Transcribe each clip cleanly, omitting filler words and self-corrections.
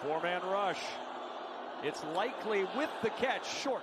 Four-man rush. It's likely with the catch, short.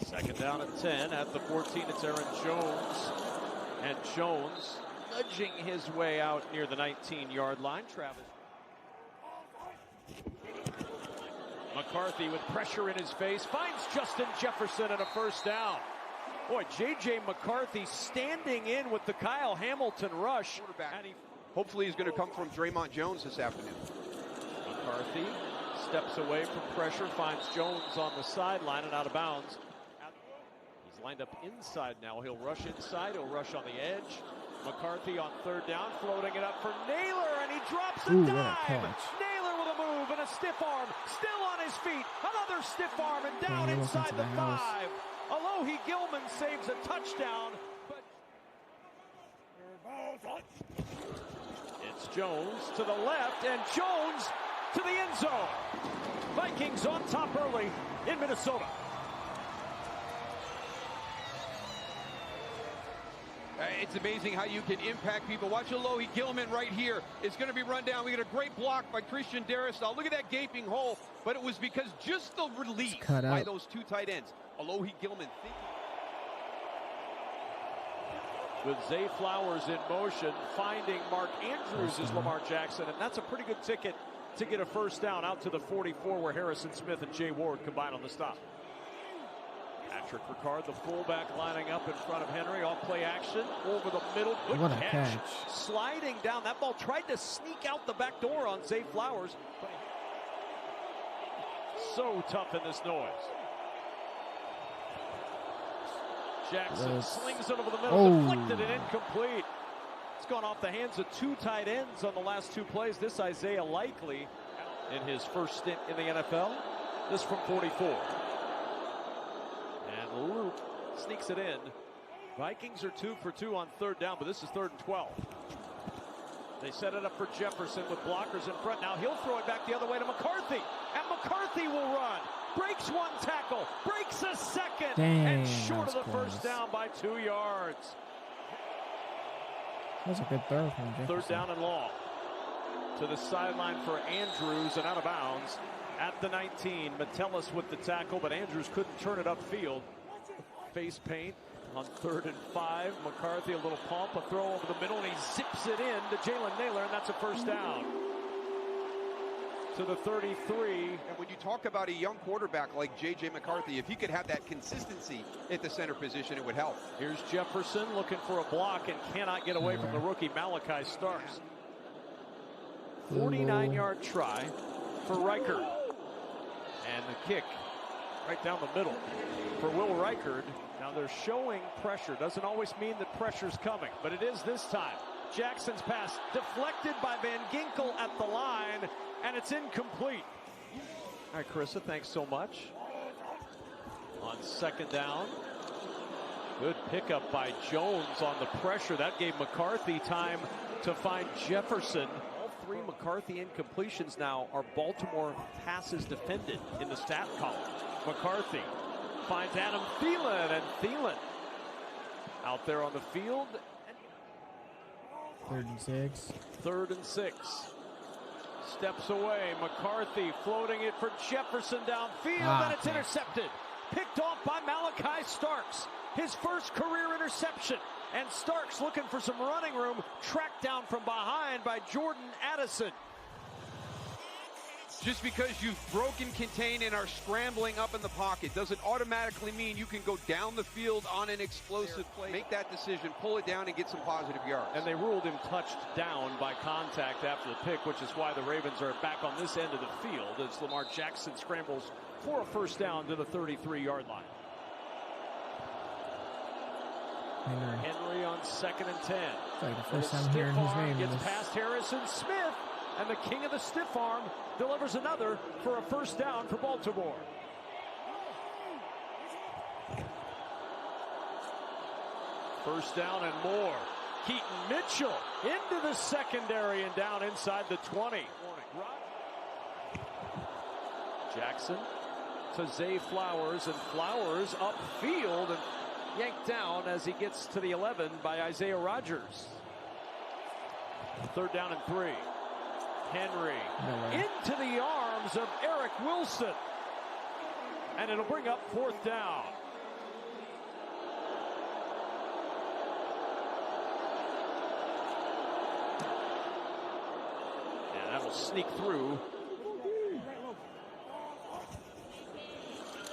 Second down at 10 at the 14. It's Aaron Jones. And Jones nudging his way out near the 19-yard line. Travis. McCarthy with pressure in his face finds Justin Jefferson and a first down. Boy, J.J. McCarthy standing in with the Kyle Hamilton rush. And hopefully he's going to come from Draymond Jones this afternoon. McCarthy steps away from pressure, finds Jones on the sideline and out of bounds. He's lined up inside now. He'll rush inside. He'll rush on the edge. McCarthy on third down, floating it up for Naylor, and he drops a dime. Naylor with a move and a stiff arm, still on his feet. Another stiff arm and down inside the 5. Alohi Gilman saves a touchdown. But it's Jones to the left, and Jones to the end zone. Vikings on top early in Minnesota. It's amazing how you can impact people. Watch Alohi Gilman right here. It's going to be run down. We get a great block by Christian Darrisaw. Look at that gaping hole. But it was because just the release by those two tight ends. Alohi Gilman with Zay Flowers in motion, finding Mark Andrews is Lamar Jackson, and that's a pretty good ticket to get a first down out to the 44 where Harrison Smith and Jay Ward combine on the stop. Patrick Ricard, the fullback, lining up in front of Henry. Off play action over the middle. Good catch. Sliding down. That ball tried to sneak out the back door on Zay Flowers. But so tough in this noise. Jackson slings it over the middle, deflected and incomplete. It's gone off the hands of two tight ends on the last two plays. This Isaiah Likely in his first stint in the NFL. This from 44. And Luke sneaks it in. Vikings are 2 for 2 on third down, but this is 3rd and 12. They set it up for Jefferson with blockers in front. Now he'll throw it back the other way to McCarthy. And McCarthy will run. Breaks one tackle. Breaks a second. And short of the first down by 2 yards. That was a good throw from Jefferson. Third down and long. To the sideline for Andrews and out of bounds at the 19. Metellus with the tackle, but Andrews couldn't turn it upfield. Face paint on 3rd and 5. McCarthy a little pump, a throw over the middle, and he zips it in to Jalen Naylor, and that's a first down. To the 33. And when you talk about a young quarterback like J.J. McCarthy, if he could have that consistency at the center position, it would help. Here's Jefferson looking for a block and cannot get away from the rookie Malachi Starks. 49-yard try for Reichard. And the kick right down the middle for Will Reichard. Now they're showing pressure. Doesn't always mean that pressure's coming, but it is this time. Jackson's pass deflected by Van Ginkel at the line, and it's incomplete. All right, Carissa, thanks so much. On second down, good pickup by Jones on the pressure. That gave McCarthy time to find Jefferson. All 3 McCarthy incompletions now are Baltimore passes defended in the stat column. McCarthy finds Adam Thielen, and Thielen out there on the field. 3rd and 6. 3rd and 6. Steps away. McCarthy floating it for Jefferson downfield, and it's intercepted. Picked off by Malachi Starks. His first career interception. And Starks looking for some running room. Tracked down from behind by Jordan Addison. Just because you've broken contain and are scrambling up in the pocket doesn't automatically mean you can go down the field on an explosive play. Make that decision, pull it down, and get some positive yards. And they ruled him touched down by contact after the pick, which is why the Ravens are back on this end of the field as Lamar Jackson scrambles for a first down to the 33-yard line. Henry on 2nd and 10. It's like the first time hearing his name. Gets past Harrison Smith. And the king of the stiff arm delivers another for a first down for Baltimore. First down and more. Keaton Mitchell into the secondary and down inside the 20. Jackson to Zay Flowers, and Flowers upfield and yanked down as he gets to the 11 by Isaiah Rodgers. 3rd down and 3. Henry No way. into the arms of Eric Wilson. And it'll bring up 4th down. And that'll sneak through.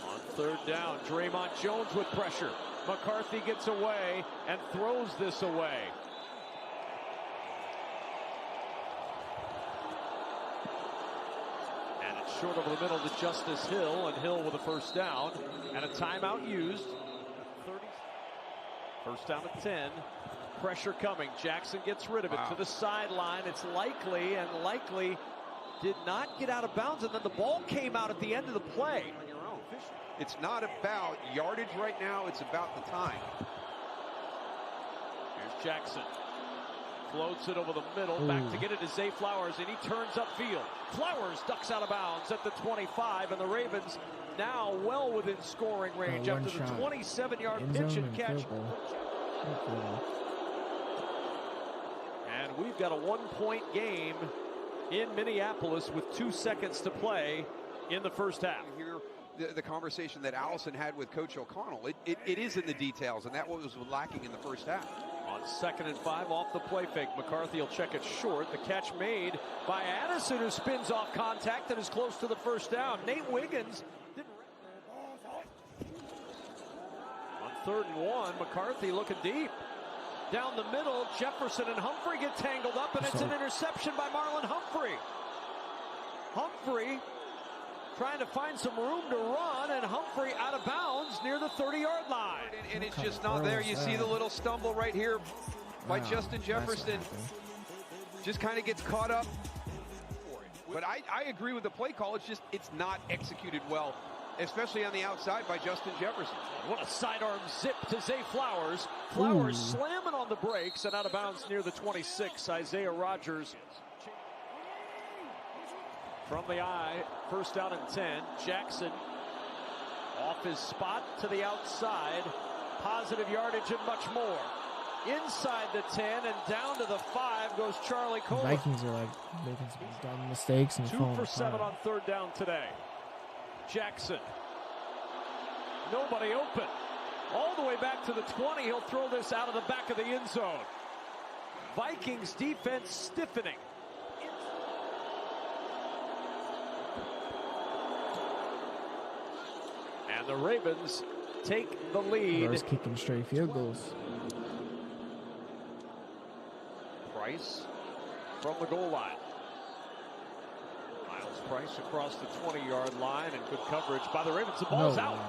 On 3rd down, Draymond Jones with pressure. McCarthy gets away and throws this away. And it's short over the middle to Justice Hill, and Hill with a 1st down and a timeout used. 1st down at 10. Pressure coming. Jackson gets rid of it to the sideline. It's likely did not get out of bounds, and then the ball came out at the end of the play. On your own. It's not about yardage right now, it's about the time. Here's Jackson. Floats it over the middle, back to get it to Zay Flowers, and he turns upfield. Flowers ducks out of bounds at the 25, and the Ravens now well within scoring range after the 27-yard pitch and catch. And we've got a 1-point game in Minneapolis with 2 seconds to play in the 1st half. You hear the conversation that Allison had with Coach O'Connell. It is in the details, and that was lacking in the 1st half. On 2nd and 5 off the play fake, McCarthy will check it short. The catch made by Addison, who spins off contact and is close to the 1st down. Nate Wiggins didn't. On 3rd and 1, McCarthy looking deep. Down the middle, Jefferson and Humphrey get tangled up, and it's an interception by Marlon Humphrey. Humphrey trying to find some room to run, and Humphrey out of bounds near the 30-yard line. And it's just not there. You see the little stumble right here by Justin Jefferson. Just kind of gets caught up. But I agree with the play call. It's not executed well, especially on the outside by Justin Jefferson. What a sidearm zip to Zay Flowers. Flowers slamming on the brakes and out of bounds near the 26. Isaiah Rodgers from the eye. 1st down and 10. Jackson off his spot to the outside. Positive yardage and much more. Inside the 10 and down to the 5 goes Charlie Cole. Vikings are like making some dumb mistakes and 2 for 7 on 3rd down today. Jackson. Nobody open. All the way back to the 20. He'll throw this out of the back of the end zone. Vikings defense stiffening. And the Ravens take the lead. Rose kicking straight field goals. Price from the goal line. Miles Price across the 20-yard line, and good coverage by the Ravens. The ball's out.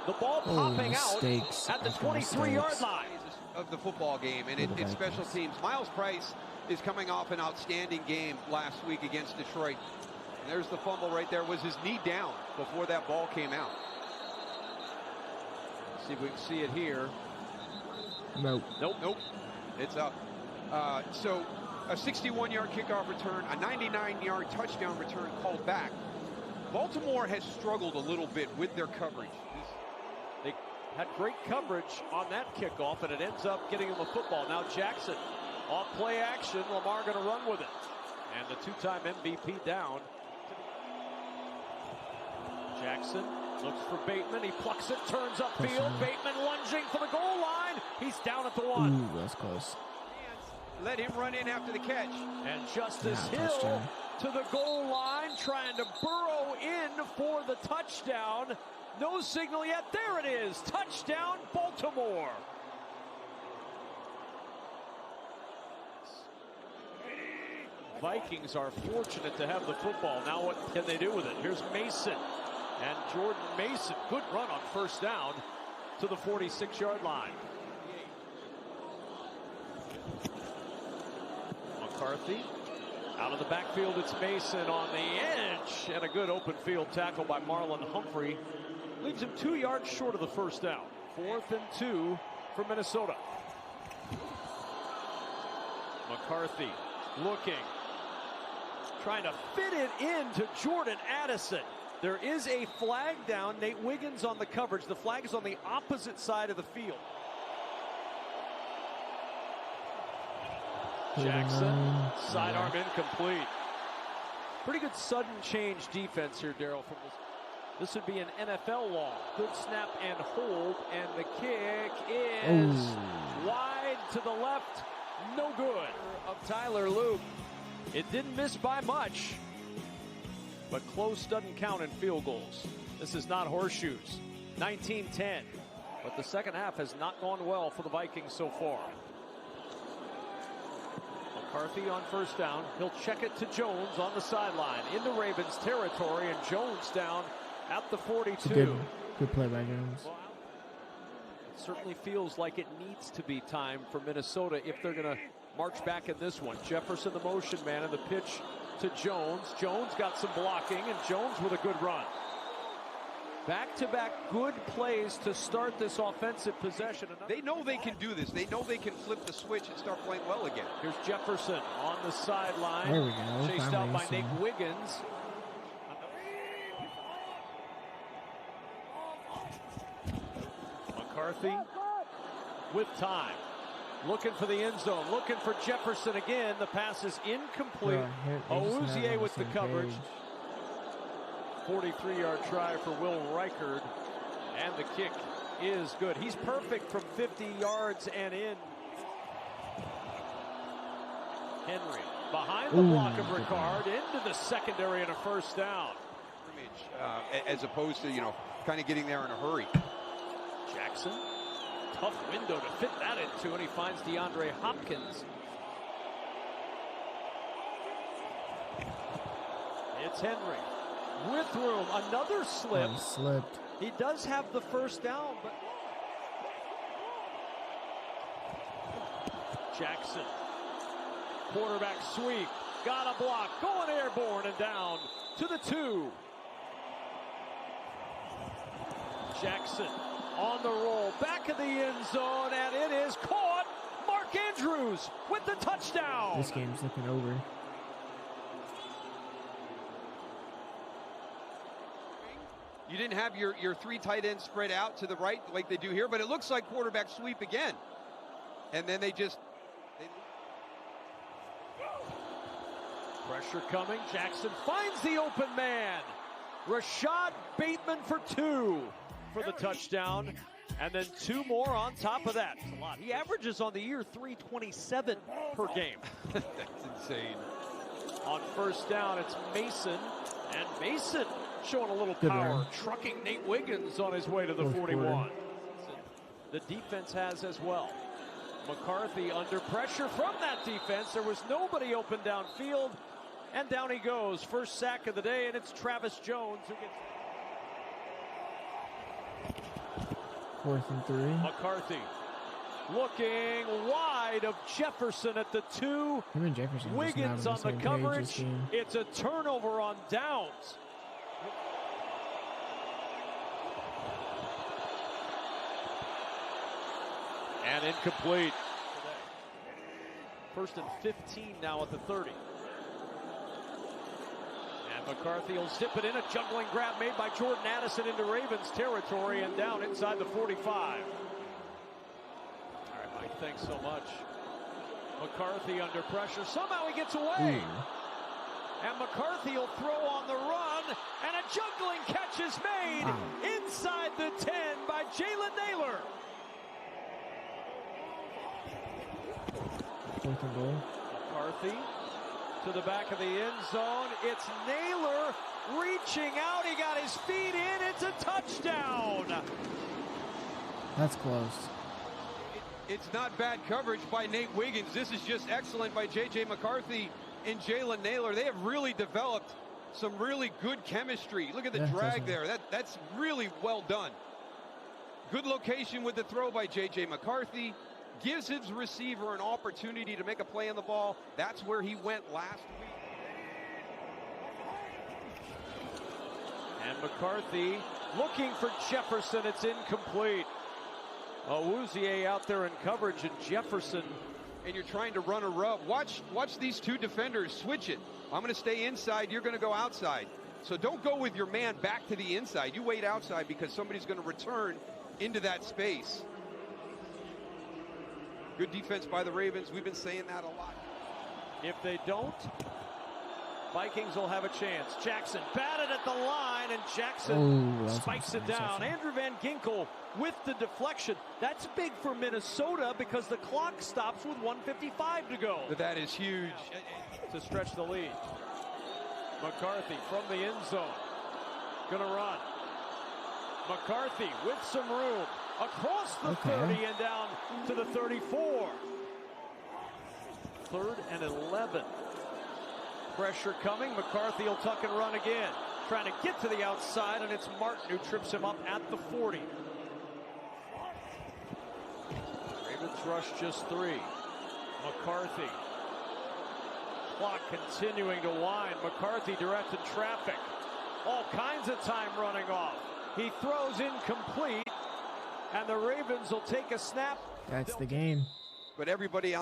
The ball popping out at the 23-yard line. Of the football game, and it's special teams. Miles Price is coming off an outstanding game last week against Detroit. And there's the fumble right there. Was his knee down before that ball came out? See if we can see it here. Nope. It's up. So a 61-yard kickoff return, a 99-yard touchdown return called back. Baltimore has struggled a little bit with their coverage. They had great coverage on that kickoff, and it ends up getting him a football. Now Jackson off play action. Lamar going to run with it. And the 2-time MVP down. Jackson looks for Bateman. He plucks it, turns upfield. Bateman lunging for the goal line. He's down at the 1. Ooh, that's close. Let him run in after the catch. And Justice Hill to the goal line, trying to burrow in for the touchdown. No signal yet. There it is. Touchdown, Baltimore. Vikings are fortunate to have the football. Now what can they do with it? Here's Mason. And Jordan Mason, good run on 1st down to the 46-yard line. McCarthy out of the backfield. It's Mason on the edge, and a good open field tackle by Marlon Humphrey leaves him 2 yards short of the 1st down. 4th and 2 for Minnesota. McCarthy looking, trying to fit it into Jordan Addison. There is a flag down. Nate Wiggins on the coverage. The flag is on the opposite side of the field. Jackson, sidearm incomplete. Pretty good sudden change defense here, Daryl, from this. This would be an NFL long. Good snap and hold, and the kick is wide to the left. No good. Of Tyler Luke. It didn't miss by much, but close doesn't count in field goals. This is not horseshoes. 19-10, but the second half has not gone well for the Vikings so far. McCarthy on first down. He'll check it to Jones on the sideline into Ravens territory, and Jones down at the 42. Good play by Jones. Well, it certainly feels like it needs to be time for Minnesota if they're going to march back in this one. Jefferson, the motion man, and the pitch to Jones. Jones got some blocking, and Jones with a good run. Back-to-back good plays to start this offensive possession. They know they can do this. They know they can flip the switch and start playing well again. Here's Jefferson on the sideline. There we go. Chased out by Nate Wiggins. McCarthy with time. Looking for the end zone. Looking for Jefferson again. The pass is incomplete. Awuzie with the coverage. 43-yard try for Will Reichard. And the kick is good. He's perfect from 50 yards and in. Henry behind the block of Ricard into the secondary and a first down. As opposed to, kind of getting there in a hurry. Jackson, tough window to fit that into, and he finds DeAndre Hopkins. It's Henry with room, another slip. He slipped. He does have the first down, but Jackson, quarterback sweep, got a block, going airborne and down to the 2. Jackson on the roll, back of the end zone, and it is caught. Mark Andrews with the touchdown. This game's looking over. You didn't have your 3 tight ends spread out to the right like they do here, but it looks like quarterback sweep again. And then they pressure coming. Jackson finds the open man. Rashad Bateman for 2 for the touchdown. And then 2 more on top of that. That's a lot. He averages on the year 327 per game. That's insane. On first down, it's Mason. And Mason showing a little power, trucking Nate Wiggins on his way to the 41. The defense has as well. McCarthy under pressure from that defense. There was nobody open downfield, and down he goes. First sack of the day, and it's Travis Jones who gets 4th and 3. McCarthy looking wide of Jefferson at the 2. Wiggins on the coverage. It's a turnover on downs. And incomplete. 1st and 15 now at the 30. And McCarthy will zip it in. A juggling grab made by Jordan Addison into Ravens territory and down inside the 45. All right, Mike, thanks so much. McCarthy under pressure. Somehow he gets away. And McCarthy will throw on the run. And a juggling catch is made inside the 10 by Jalen Naylor. 4th and goal. McCarthy to the back of the end zone. It's Naylor reaching out. He got his feet in. It's a touchdown. That's close. It's not bad coverage by Nate Wiggins. This is just excellent by J.J. McCarthy and Jalen Naylor. They have really developed some really good chemistry. Look at the drag there. That's really well done. Good location with the throw by J.J. McCarthy. Gives his receiver an opportunity to make a play on the ball. That's where he went last week. And McCarthy looking for Jefferson. It's incomplete. Awuzie out there in coverage, and Jefferson. And you're trying to run a rub. Watch these 2 defenders switch it. I'm going to stay inside. You're going to go outside. So don't go with your man back to the inside. You wait outside because somebody's going to return into that space. Good defense by the Ravens. We've been saying that a lot. If they don't, Vikings will have a chance. Jackson batted at the line, and Jackson spikes it down. Andrew Van Ginkel with the deflection. That's big for Minnesota because the clock stops with 1:55 to go. That is huge. To stretch the lead. McCarthy from the end zone. Gonna run. McCarthy with some room. Across the 30 and down to the 34. 3rd and 11. Pressure coming. McCarthy will tuck and run again. Trying to get to the outside, and it's Martin who trips him up at the 40. Ravens rush just 3. McCarthy. Clock continuing to wind. McCarthy directed traffic. All kinds of time running off. He throws incomplete, and the Ravens will take a snap. That's the game. But everybody